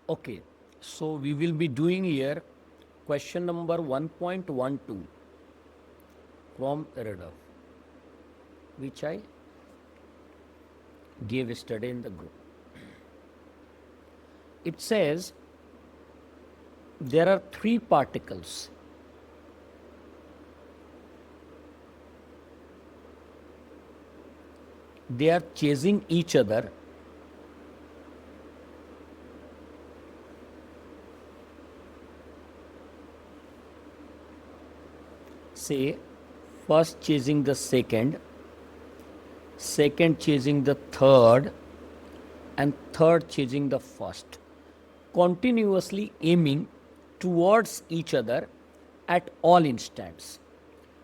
Okay, so we will be doing here question number 1.12 from Reader, which I gave yesterday in the group. It says there are three particles. They are chasing each other. Say, first chasing the second, second chasing the third, and third chasing the first, continuously aiming towards each other at all instants.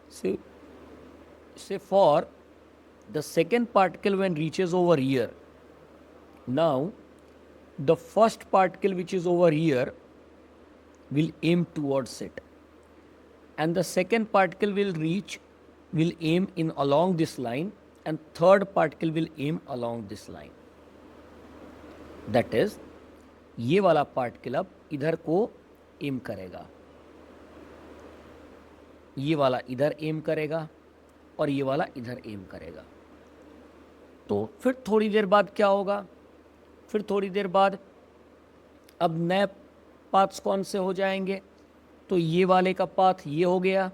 Say for the second particle when reaches over here, now the first particle which is over here will aim towards it, and the second particle will aim in along this line, and third particle will aim along this line. That is, ये वाला particle अब इधर को M करेगा, ये वाला इधर M करेगा और ये वाला इधर एम करेगा. तो फिर थोड़ी देर बाद क्या होगा, फिर थोड़ी देर बाद अब नए पाथ्स कौन से हो जाएंगे, तो ये वाले का पाथ ये हो गया,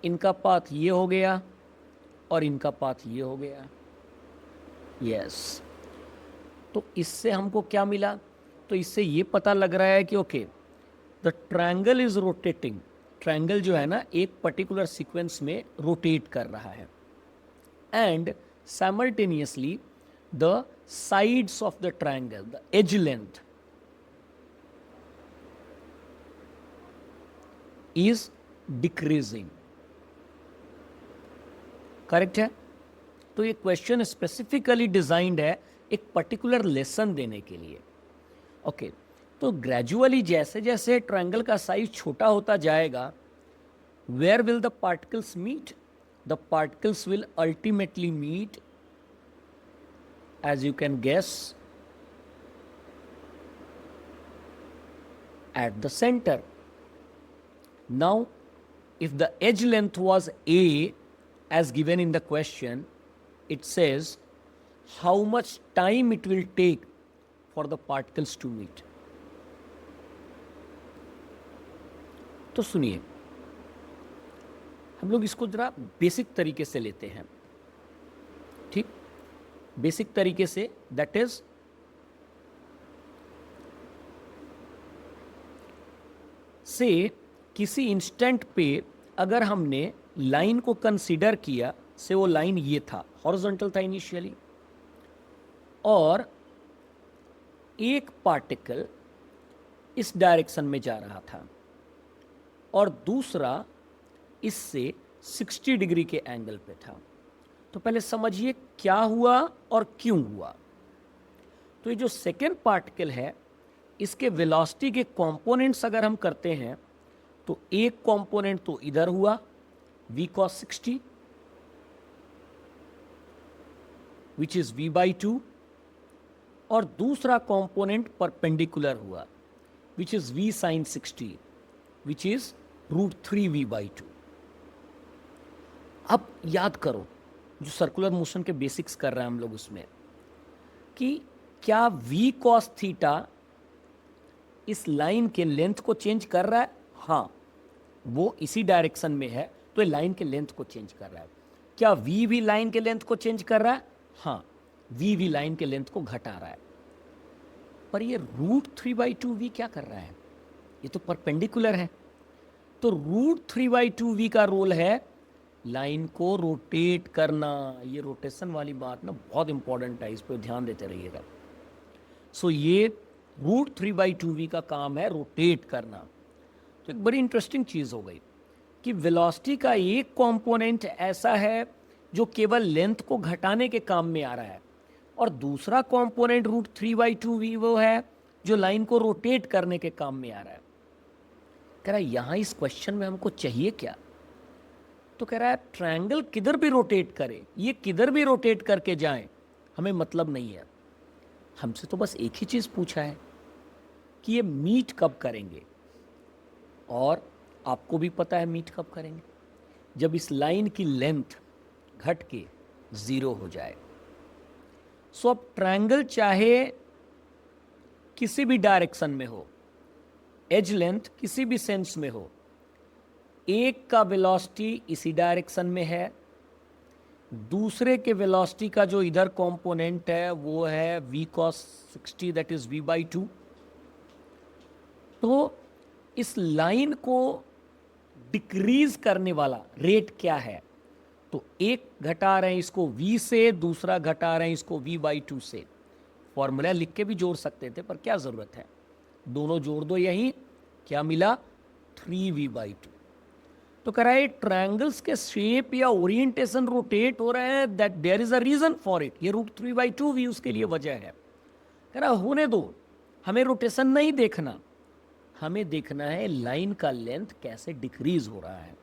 इनका पाथ ये हो गया और इनका पाथ ये हो गया. यस, तो इससे हमको क्या मिला, तो इससे ये पता लग रहा है कि okay the triangle is rotating. Triangle जो है ना एक पर्टिकुलर सीक्वेंस में रोटेट कर रहा है, and simultaneously the sides of the triangle, the edge length is decreasing. Correct है. तो ये क्वेश्चन स्पेसिफिकली डिजाइंड है एक पर्टिकुलर लेसन देने के लिए. ओके, तो ग्रेजुअली जैसे जैसे ट्रायंगल का साइज छोटा होता जाएगा, where will the particles meet, the particles will ultimately meet, as you can guess, at the center. Now, if the edge length was A as given in the question, it says how much time it will take for the particles to meet. तो सुनिए, हम लोग इसको जरा basic तरीके से लेते हैं. ठीक, बेसिक तरीके से, दैट इज से किसी इंस्टेंट पे अगर हमने लाइन को कंसीडर किया, से वो लाइन ये था, हॉरिजॉन्टल था इनिशियली, और एक पार्टिकल इस डायरेक्शन में जा रहा था और दूसरा इससे 60 डिग्री के एंगल पे था. तो पहले समझिए क्या हुआ और क्यों हुआ. तो ये जो सेकेंड पार्टिकल है, इसके वेलोसिटी के कंपोनेंट्स अगर हम करते हैं, तो एक कंपोनेंट तो इधर हुआ v cos 60 which is v/2, और दूसरा कंपोनेंट परपेंडिकुलर हुआ which is v sin 60 which is √3v/2. अब याद करो जो सर्कुलर मोशन के बेसिक्स कर रहे हैं हम लोग उसमें, कि क्या v cos थीटा इस लाइन के लेंथ को चेंज कर रहा है. हाँ, वो इसी डायरेक्शन में है तो ये लाइन के लेंथ को चेंज कर रहा है. क्या v भी लाइन के लेंथ को चेंज कर रहा है. हाँ, v भी लाइन के लेंथ को घटा रहा है. पर ये √3/2v क्या कर रहा है, ये तो परपेंडिकुलर है. तो √3/2v का रोल है लाइन को रोटेट करना. ये रोटेशन वाली बात ना बहुत इंपॉर्टेंट है, इस पर ध्यान देते रहिएगा. सो ये √3/2v का काम है रोटेट करना. तो एक बड़ी इंटरेस्टिंग चीज़ हो गई कि वेलोसिटी का एक कंपोनेंट ऐसा है जो केवल लेंथ को घटाने के काम में आ रहा है, और दूसरा कंपोनेंट √3/2v वो है जो लाइन को रोटेट करने के काम में आ रहा है. कह रहा है यहाँ इस क्वेश्चन में हमको चाहिए क्या, तो कह रहा है ट्रायंगल किधर भी रोटेट करे, ये किधर भी रोटेट करके जाए, हमें मतलब नहीं है. हमसे तो बस एक ही चीज़ पूछा है कि ये मीट कब करेंगे, और आपको भी पता है मीट कब करेंगे, जब इस लाइन की लेंथ घट के 0 हो जाए। सो अब ट्रायंगल चाहे किसी भी डायरेक्शन में हो, एज लेंथ किसी भी सेंस में हो, एक का वेलोसिटी इसी डायरेक्शन में है, दूसरे के वेलोसिटी का जो इधर कंपोनेंट है वो है v cos 60, that is v/2। तो इस लाइन को डिक्रीज करने वाला रेट क्या है, तो एक घटा रहे हैं इसको v से, दूसरा घटा रहे हैं इसको v/2 से। फॉर्मूला लिख के भी जोड़ सकते थे पर क्या ज़रूरत है, दोनों जोड़ दो, यही क्या मिला 3v/2। तो कह रहा है ट्रायंगल्स के शेप या ओरिएंटेशन रोटेट हो रहे हैं, that there is a reason for it, ये √3/2 भी उसके लिए वजह है। कह रहा होने दो, हमें रोटेशन नहीं देखना, हमें देखना है लाइन का लेंथ कैसे डिक्रीज हो रहा है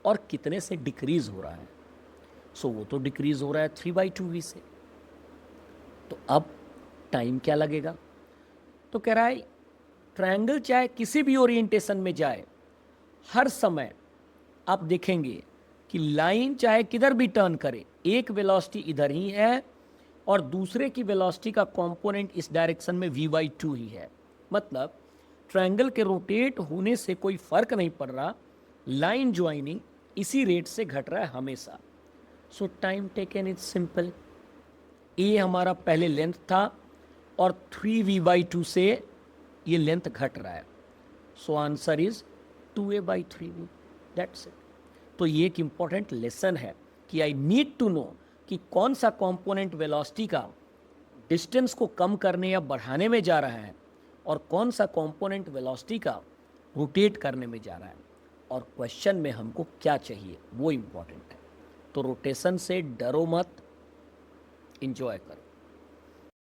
और कितने से डिक्रीज हो रहा है। सो वो तो डिक्रीज हो रहा है 3/2v से। तो अब टाइम क्या लगेगा, तो कह रहा है ट्रायंगल चाहे किसी भी ओरिएंटेशन में जाए, हर समय आप देखेंगे कि लाइन चाहे किधर भी टर्न करे, एक वेलोसिटी इधर ही है और दूसरे की वेलोसिटी का कंपोनेंट इस डायरेक्शन में v/2 ही है। मतलब ट्रायंगल के रोटेट होने से कोई फर्क नहीं पड़ रहा, लाइन ज्वाइनिंग इसी रेट से घट रहा है हमेशा। So time taken is simple, ए हमारा पहले लेंथ था और 3v/2 से ये लेंथ घट रहा है। So answer is 2a/3v, that's it. तो ये एक इंपॉर्टेंट लेसन है कि आई नीड टू नो कि कौन सा कंपोनेंट वेलोसिटी का डिस्टेंस को कम करने या बढ़ाने में जा रहा है और कौन सा कंपोनेंट वेलोसिटी का रोटेट करने में जा रहा है, और क्वेश्चन में हमको क्या चाहिए वो इंपॉर्टेंट है। तो रोटेशन से डरो मत, इंजॉय करो।